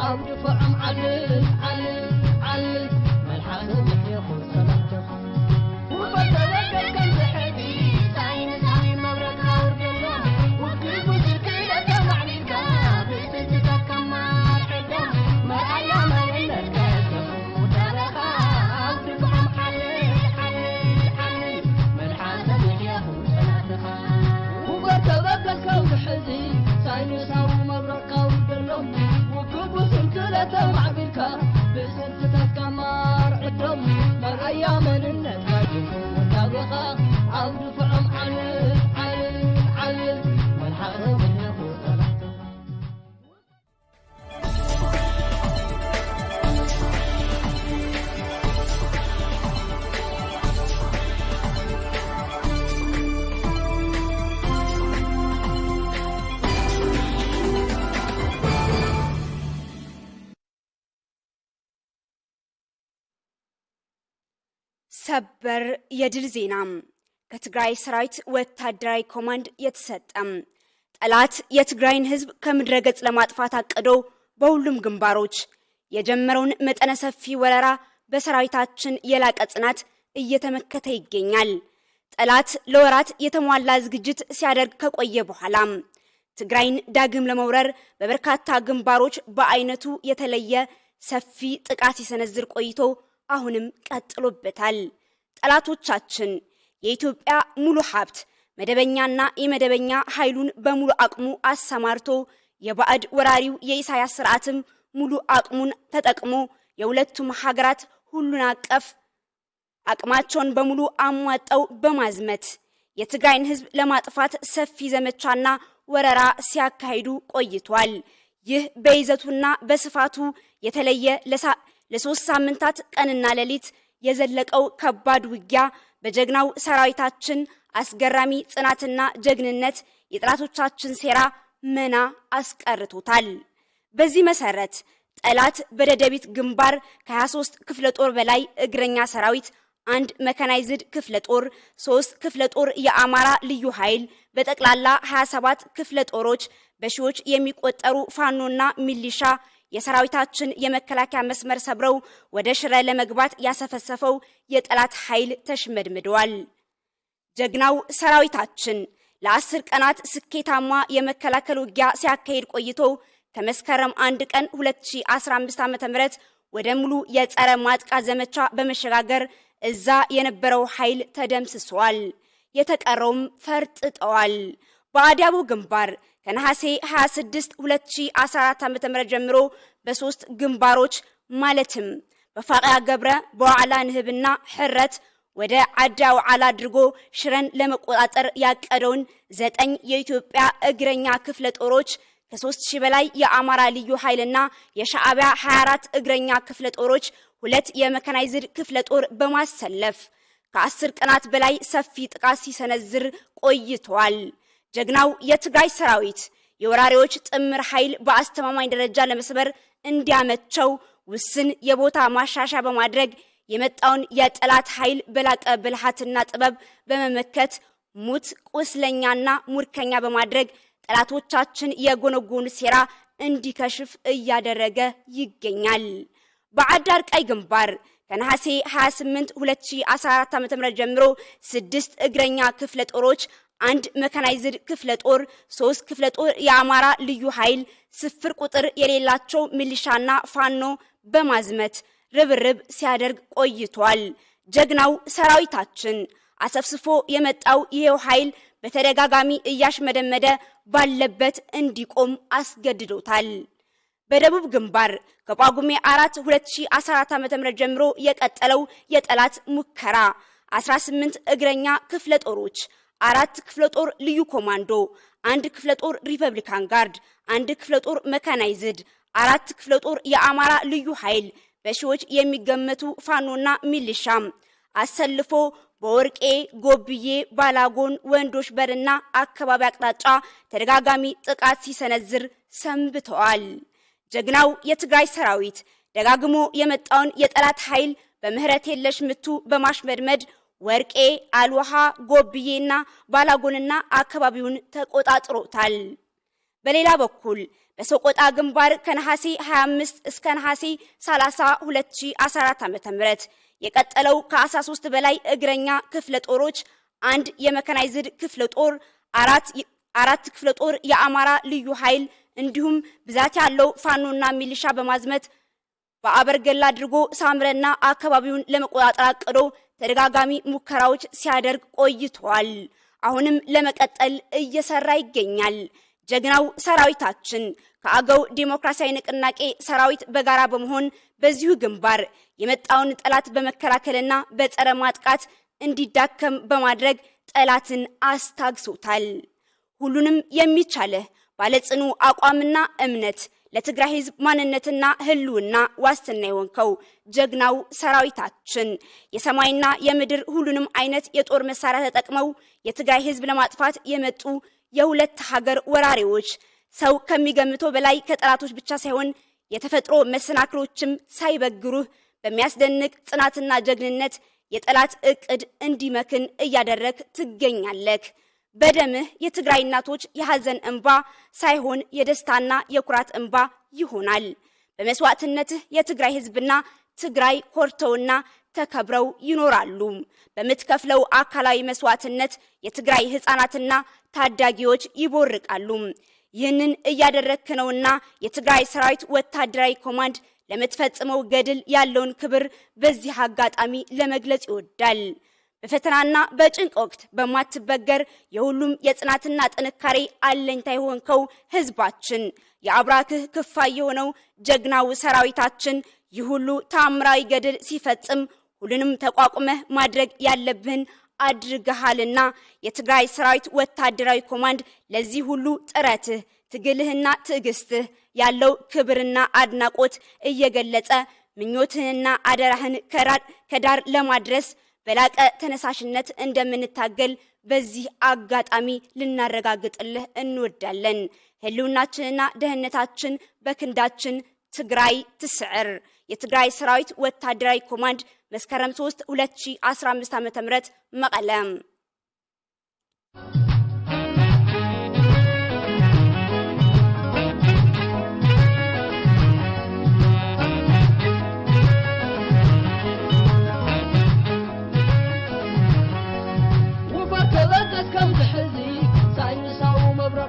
عود فعم علل علل علل ملحق يخون سلامتك وفترك كم بحدي ساين سامي مبرك هورد الله وكيف وزركي تمعني كاب ستتك كمار حدام مرأي مرأي مركز وترخا عود فعم علل علل علل ملحق يخون سلامتك وفترك كم بحدي ساين سامي مبرك هورد الله تمع بالكار بسنتك كمار عدم مرأي من النتاجم وتابقى عود فعم علل علل علل والحق من يخوض ሰበር የድል ዜና ከትግራይ ሰራዊት ወታደራዊ ኮማንድ የተሰጠም ጠላት የትግራይን ህዝብ ከምድረገጽ ለማጥፋት አቅዶ በሁሉም ግንባሮች የጀመረውን መጠነ ሰፊ ወረራ በሰራዊታችን የላቀ ጽናት እየተመከተ ይገኛል። ጠላት ለወራት የተሟላ ዝግጅት ሲያደርግ ከቆየ በኋላ ትግራይን ዳግም ለመውረር በበርካታ ግንባሮች በአይነቱ የተለየ ሰፊ ጥቃት ሲሰነዝር ቆይቶ አሁንም ቀጥሎበታል። ጠላቶቻችን የኢትዮጵያ ሙሉ ሀብት መደበኛና የመደበኛ ኃይሉን በሙሉ አቅሙ አሰማርቶ የባዕድ ወራሪው የኢሳያስ ስርዓትም ሙሉ አቅሙን ተጠቅሞ የሁለቱም ሀገራት ሁሉን አቀፍ አቅማቸውን በሙሉ አሟጣው በማዝመት የትግራይን ህዝብ ለማጥፋት ሰፊ ዘመቻና ወረራ ሲያካሂዱ ቆይቷል። ይህ በይዘቱና በስፋቱ የተለየ ለሶስት ሳምንታት ቀንና ሌሊት የዘለቀው ከባድ ውጊያ በጀግናው ሰራዊታችን አስገራሚ ጽናትና ጀግንነት የጠላቶቻችን ሴራ መና አስቀርቶታል። በዚህ መሰረት ጠላት በደደቢት ግንባር ከ23 ክፍለ ጦር በላይ እግረኛ ሰራዊት፣ አንድ መካናይዝድ ክፍለ ጦር፣ 3 ክፍለ ጦር የአማራ ልዩ ኃይል በጠቅላላ 27 ክፍለ ጦሮች በሺዎች የሚቆጠሩ ፋኖና ሚሊሻ የሰራዊታችን የመከላከያ መስመር ሰብረው ወደ ሽረ ለመግባት ያሰፈሰፈው የጠላት ኃይል ተሽመድምደዋል። ጀግናው ሰራዊታችን ለ10 ቀናት ስኬታማ የመከላከል ውጊያ ሲያካሂድ ቆይቶ ከመስከረም 1 ቀን 2015 ዓ.ም ወደ ሙሉ የጸረ ማጥቃት ዘመቻ በመሸጋገር እዛ የነበረው ኃይል ተደምስሷል። የተቀረውም ፈርጥጠዋል። በአዲያቦ ግንባር ከነሐሴ 26 2014 ዓ.ም ጀምሮ በሶስት ግንባሮች ማለትም በፋቂያ ገብረ በዋዕላ ንህብና ሕረት ወደ አዳው ዓላ አድርጎ ሽረን ለመቆጣጠር ያቀደውን 9 የኢትዮጵያ እግረኛ ክፍለ ጦሮች ከ3000 በላይ የአማራ ልዩ ኃይልና የሻዕቢያ 24 እግረኛ ክፍለ ጦሮች 2 የመካናይዝድ ክፍለ ጦር በማሰለፍ ከ10 ቀናት በላይ ሰፊ ጥቃት ሲሰነዝር ቆይቷል። ጀግናው የትግራይ ሰራዊት የወራሪዎች ጥምር ኃይል በአስተማማኝ ደረጃ ለመስበር እንዲያመቸው ውስን የቦታ ማሻሻያ በማድረግ የመጣውን የጠላት ኃይል በላቀ ብልሃትና ጥበብ በመመከት ሙት ቁስለኛና ሙርከኛ በማድረግ ጠላቶቻችን የጎነጎኑ ሴራ እንዲከሽፍ እያደረገ ይገኛል። በአዳር ቀይ ግንባር ከነሐሴ 28 2014 ዓ.ም ጀምሮ 6 እግረኛ ክፍለ ጦሮች፣ አንድ መካናይዝድ ክፍለ ጦር፣ 3 ክፍለ ጦር የአማራ ልዩ ኃይል፣ ስፍር ቁጥር የሌላቸው ሚሊሻና ፋኖ በማዝመት ርብርብ ሲያደርግ ቆይቷል። ጀግናው ሰራዊታችን አሰፍስፎ የመጣው ይሄው ኃይል በተደጋጋሚ እያሽመደመደ ባለበት እንዲቆም አስገድዶታል። በደቡብ ግንባር ከጳጉሜ 4 2014 ዓ.ም ጀምሮ የቀጠለው የጠላት ሙከራ 18 እግረኛ ክፍለ ጦሮች፣ 4 ክፍለ ጦር ልዩ ኮማንዶ፣ 1 ክፍለ ጦር ሪፐብሊካን ጋርድ፣ 1 ክፍለ ጦር መካናይዝድ፣ 4 ክፍለ ጦር የአማራ ልዩ ኃይል በሺዎች የሚገመቱ ፋኖና ሚሊሻም አሰልፎ በወርቄ ጎብዬ ባላጎን ወንዶች በርና አካባቢ አቅጣጫ ተደጋጋሚ ጥቃት ሲሰነዝር ሰንብተዋል። ጀግናው የትግራይ ሰራዊት ደጋግሞ የመጣውን የጠላት ኃይል በምህረት የለሽ ምቱ በማሽመድመድ ወርቄ አልዋሃ ጎብዬና ባላጎንና አካባቢውን ተቆጣጥሮታል። በሌላ በኩል በሰቆጣ ግንባር ከነሐሴ 25 እስከ ነሐሴ 30 2014 ዓ.ም የቀጠለው ከ13 በላይ እግረኛ ክፍለ ጦሮች አንድ የመካናይዝድ ክፍለ ጦር አራት ክፍለ ጦር የአማራ ልዩ ኃይል እንዲሁም ብዛት ያለው ፋኖና ሚሊሻ በማዝመት በአበርገላ አድርጎ ሳምረና አካባቢውን ለመቆጣጠር አቅዶ ተደጋጋሚ ሙከራዎች ሲያደርግ ቆይቷል። አሁንም ለመቀጠል እየሰራ ይገኛል። ጀግናው ሰራዊታችን ከአገው ዲሞክራሲያዊ ንቅናቄ ሰራዊት በጋራ በመሆን በዚሁ ግንባር የመጣውን ጠላት በመከላከልና በጸረ ማጥቃት እንዲዳከም በማድረግ ጠላትን አስታግሶታል። ሁሉንም የሚቻለ ባለጽኑ አቋምና እምነት ለትግራይ ህዝብ ማንነትና ህልውና ዋስትና የሆንከው ጀግናው ሰራዊታችን የሰማይና የምድር ሁሉንም አይነት የጦር መሳሪያ ተጠቅመው የትግራይ ህዝብ ለማጥፋት የመጡ የሁለት ሀገር ወራሪዎች ሰው ከሚገምተው በላይ ከጠላቶች ብቻ ሳይሆን የተፈጥሮ መሰናክሎችም ሳይበግሩህ በሚያስደንቅ ጽናትና ጀግንነት የጠላት እቅድ እንዲመክን እያደረክ ትገኛለህ። በደምህ የትግራይ እናቶች የሐዘን እንባ ሳይሆን የደስታና የኩራት እንባ ይሆናል። በመስዋዕትነትህ የትግራይ ህዝብና ትግራይ ኮርተውና ተከብረው ይኖራሉ። በምትከፍለው አካላዊ መስዋዕትነት የትግራይ ህፃናትና ታዳጊዎች ይቦርቃሉ። ይህንን እያደረክ ነውና የትግራይ ሰራዊት ወታደራዊ ኮማንድ ለምትፈጽመው ገድል ያለውን ክብር በዚህ አጋጣሚ ለመግለጽ ይወዳል። በፈተናና በጭንቅ ወቅት በማትበገር የሁሉም የጽናትና ጥንካሬ አለኝታ የሆንከው ህዝባችን የአብራክህ ክፋይ የሆነው ጀግናው ሰራዊታችን ይሁሉ ታምራዊ ገድል ሲፈጽም ሁሉንም ተቋቁመህ ማድረግ ያለብህን አድርገሃልና የትግራይ ሰራዊት ወታደራዊ ኮማንድ ለዚህ ሁሉ ጥረትህ ትግልህና ትዕግስትህ ያለው ክብርና አድናቆት እየገለጸ ምኞትህና አደራህን ከዳር ለማድረስ በላቀ ተነሳሽነት እንደምንታገል በዚህ አጋጣሚ ልናረጋግጥልህ እንወዳለን። ህልውናችንና ደህንነታችን በክንዳችን ትግራይ ትስዕር። የትግራይ ሰራዊት ወታደራዊ ኮማንድ መስከረም 3 2015 ዓ.ም መቀለ። وفكرت كم تحزي